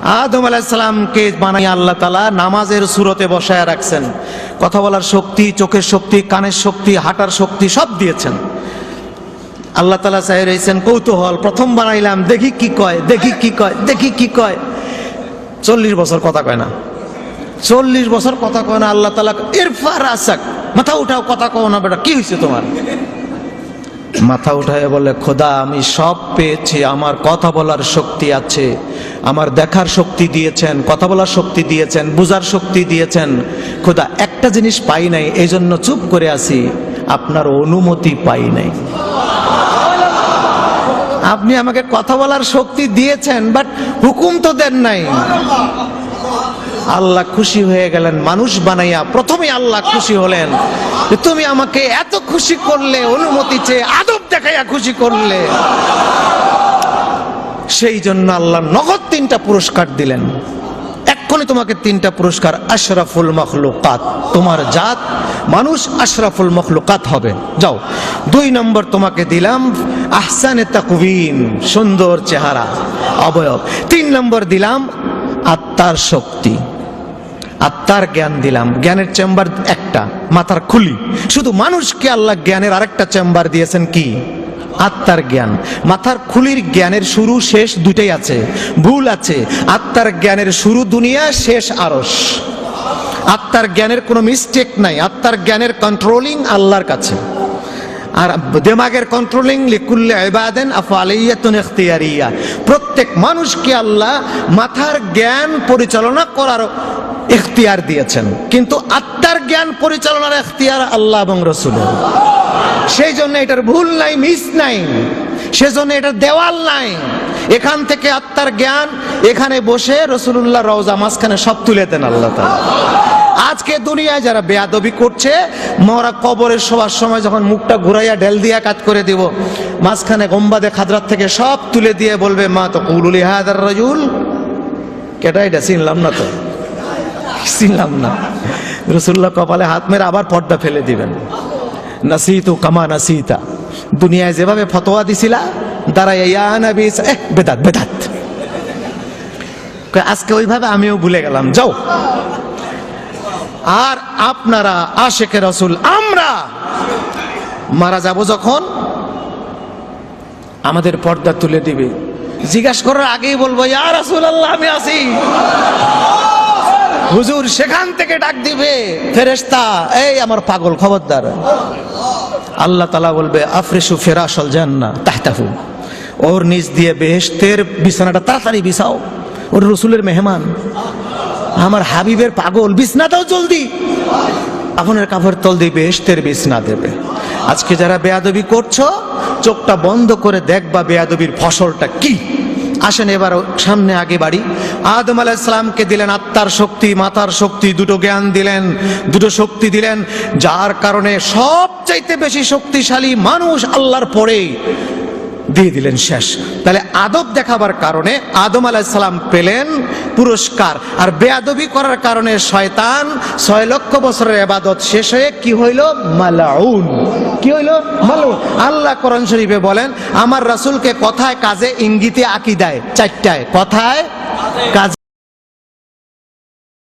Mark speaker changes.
Speaker 1: আদম আলাইহিস সালামকে বানাই আল্লাহ তাআলা নামাজের সুরতে বসায় রাখছেন। কথা বলার শক্তি, চোখের শক্তি, কানের শক্তি, হাঁটার শক্তি সব দিয়েছেন। আল্লাহ তাআলা চাই রয়েছেন কৌতূহল, প্রথম বানাইলাম দেখি কি কয়, দেখি কি কয়, দেখি কি কয়। 40 বছর কথা কয় না, 40 বছর কথা কয় না। আল্লাহ তাআলা ইরফা রাসাক, মাথা উঠাও, কথা কও না বেটা, কি হয়েছে তোমার? মাথা উঠায় বলে, খোদা আমি সব পেয়েছি, আমার কথা বলার শক্তি আছে, আমার দেখার শক্তি দিয়েছেন, কথা বলার শক্তি দিয়েছেন, বুঝার শক্তি দিয়েছেন। খোদা একটা জিনিস পাই নাই, এই জন্য চুপ করে আছি, আপনার অনুমতি পাই নাই। আপনি আমাকে কথা বলার শক্তি দিয়েছেন, বাট হুকুম তো দেন নাই। আল্লাহ খুশি হয়ে গেলেন মানুষ বানাইয়া। প্রথমে আল্লাহ খুশি হলেন, তুমি আমাকে এত খুশি করলে, অনুমতি চেয়ে আদব দেখাইয়া খুশি করলে। সেই জন্য আল্লাহ নগদ 3টা পুরস্কার দিলেন। এক্ষুনি তোমাকে 3টা পুরস্কার, আশরাফুল মখলুকাত, তোমার জাত মানুষ আশরাফুল মখলুকাত হবে। যাও। 2 নম্বর তোমাকে দিলাম আহসানে তাকওয়িম, সুন্দর চেহারা, অবয়ব। 3 নম্বর দিলাম আত্মার শক্তি, আত্মার জ্ঞান দিলাম। জ্ঞানের চেম্বার একটা, মাথার খুলি। শুধু মানুষকে আল্লাহ জ্ঞানের আরেকটা চেম্বার দিয়েছেন, কি? আত্মার জ্ঞান। মাথার খুলির জ্ঞানের শুরু শেষ দুইটাই আছে, ভুল আছে। আত্মার জ্ঞানের শুরু দুনিয়া, শেষ আরশ। আত্মার জ্ঞানের কোনো মিস্টেক নাই। আত্মার জ্ঞানের কন্ট্রোলিং আল্লাহর কাছে। আর দিমাগের কন্ট্রোলিং লিকুল্লি ইবাদিন আফআলিয়াতুন ইখতিয়ারিয়া। প্রত্যেক মানুষকে আল্লাহ মাথার জ্ঞান পরিচালনা করার ইখতিয়ার দিয়েছেন, কিন্তু আত্মার জ্ঞান পরিচালনার ইখতিয়ার আল্লাহ এবং রাসূলের। সেই জন্য এটার ভুল নাই, মিস নাই, সেজন্য এটার দেওয়াল নাই। এখান থেকে আত্মার জ্ঞান, এখানে বসে রাসূলুল্লাহ রওজা মাঝখানে সব তুলে দেন আল্লাহ তাআলা। আজকে দুনিয়ায় যারা বেয়াদবি করছে, মরা কবরে শোয়ার সময় যখন মুখটা ঘুরাইয়া ঢেল দিয়া কাজ করে দিব, মাঝখানে গম্বাদে খাদরাত থেকে সব তুলে দিয়ে বলবে, মা তাকুলু লিহাদার রাজুল। কেটা এটা? চিনলাম না তো, চিনলাম না। রাসূলুল্লাহ কপালে হাত মেরে আবার পর্দা ফেলে দিবেন। নাসিতু কামা নাসিতা, দুনিয়ায় যেভাবে ফতোয়া দিছিলা দাঁড়াইয়া ইয়া নবী, বেদাত বেদাত, আজকে ওইভাবে আমিও ভুলে গেলাম। যাও। আর আপনারা আশিকে রাসূল, আমরা মারা যাব যখন, আমাদের পর্দা তুলে দিবে। জিজ্ঞাসা করার আগেই বলবো, ইয়া রাসূলুল্লাহ আমি আছি। হুজুর সেখান থেকে ডাক দিবে ফেরেশতা, এই আমার পাগল খবরদার। আল্লাহ তাআলা বলবে, আফরিশু ফিরাশাল জান্নাহ তাহতাহু, ওর নিচ দিয়ে বেহেশতের বিছানাটা তাড়াতাড়ি বিছাও। ওর রাসূলের মেহমান, আমার হাবিবের পাগল, বিছনা দাও জলদি। আপনার কাপড় তল দিয়ে বেহেশতের বিছনা দেবে। আজকে যারা বেয়াদবি করছো, চোখটা বন্ধ করে দেখবা বেয়াদবির ফসলটা কি। আসেন এবার সামনে আগে বাড়ি। আদম আলাইহিস সালামকে দিলেন আত্মার শক্তি, মাথার শক্তি, দুটো জ্ঞান দিলেন, দুটো শক্তি দিলেন, যার কারণে সবচাইতে বেশি শক্তিশালী মানুষ আল্লাহর পরে দিয়ে দিলেন শেষ। তাহলে আদব দেখাবার কারণে আদম আলাইহিস সালাম পেলেন পুরস্কার, আর বেয়াদবি করার কারণে শয়তান 6 লক্ষ বছরের ইবাদত শেষ হয়ে কি হইল? মালাউন। কি হইল? মালাউন। আল্লাহ কোরআন শরীফে বলেন, আমার রাসূলকে কথায়, কাজে, ইঙ্গিতে, আকীদায়, 4টায়, কথায়, কাজে